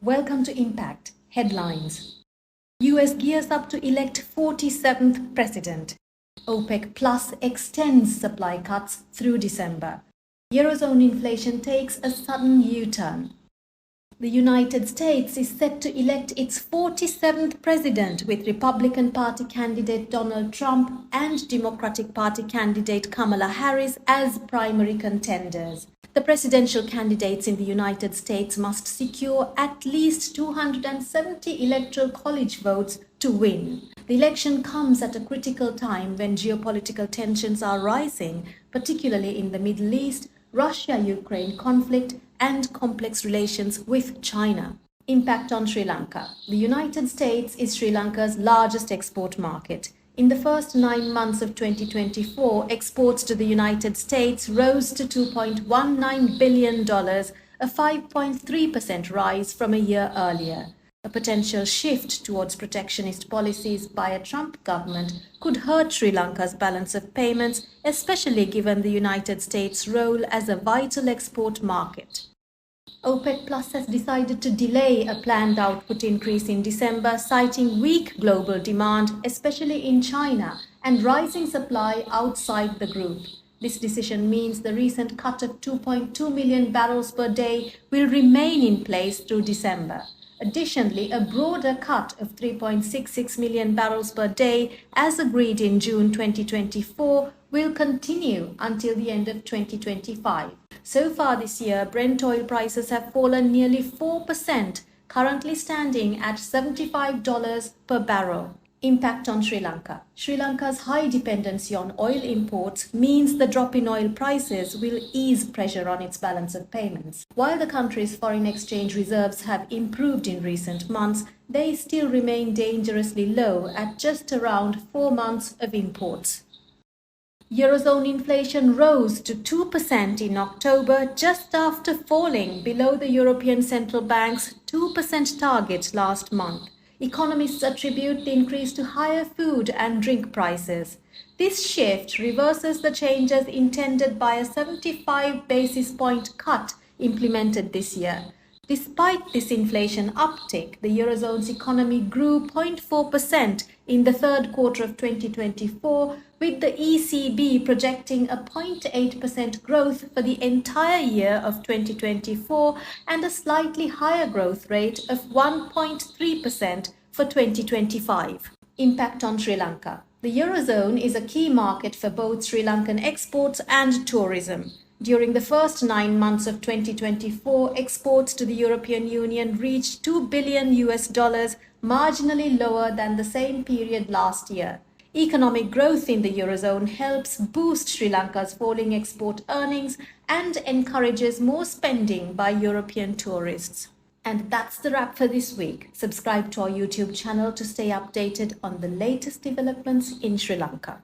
Welcome to Impact Headlines. US gears up to elect 47th president. OPEC Plus extends supply cuts through December. Eurozone inflation takes a sudden U-turn. The United States is set to elect its 47th president, with Republican Party candidate Donald Trump and Democratic Party candidate Kamala Harris as primary contenders. The presidential candidates in the United States must secure at least 270 electoral college votes to win. The election comes at a critical time when geopolitical tensions are rising, particularly in the Middle East, Russia-Ukraine conflict, and complex relations with China. Impact on Sri Lanka. The United States is Sri Lanka's largest export market. In the first 9 months of 2024, exports to the United States rose to $2.19 billion, a 5.3% rise from a year earlier. A potential shift towards protectionist policies by a Trump government could hurt Sri Lanka's balance of payments, especially given the United States' role as a vital export market. OPEC Plus has decided to delay a planned output increase in December, citing weak global demand, especially in China, and rising supply outside the group. This decision means the recent cut of 2.2 million barrels per day will remain in place through December. Additionally, a broader cut of 3.66 million barrels per day, as agreed in June 2024, will continue until the end of 2025. So far this year, Brent oil prices have fallen nearly 4%, currently standing at $75 per barrel. Impact on Sri Lanka. Sri Lanka's high dependency on oil imports means the drop in oil prices will ease pressure on its balance of payments. While the country's foreign exchange reserves have improved in recent months, they still remain dangerously low at just around 4 months of imports. Eurozone inflation rose to 2% in October, just after falling below the European Central Bank's 2% target last month. Economists attribute the increase to higher food and drink prices. This shift reverses the changes intended by a 75 basis point cut implemented this year. Despite this inflation uptick, the Eurozone's economy grew 0.4% in the third quarter of 2024, with the ECB projecting a 0.8% growth for the entire year of 2024 and a slightly higher growth rate of 1.3% for 2025. Impact on Sri Lanka. The Eurozone is a key market for both Sri Lankan exports and tourism. During the first 9 months of 2024, exports to the European Union reached $2 billion, marginally lower than the same period last year. Economic growth in the Eurozone helps boost Sri Lanka's falling export earnings and encourages more spending by European tourists. And that's the wrap for this week. Subscribe to our YouTube channel to stay updated on the latest developments in Sri Lanka.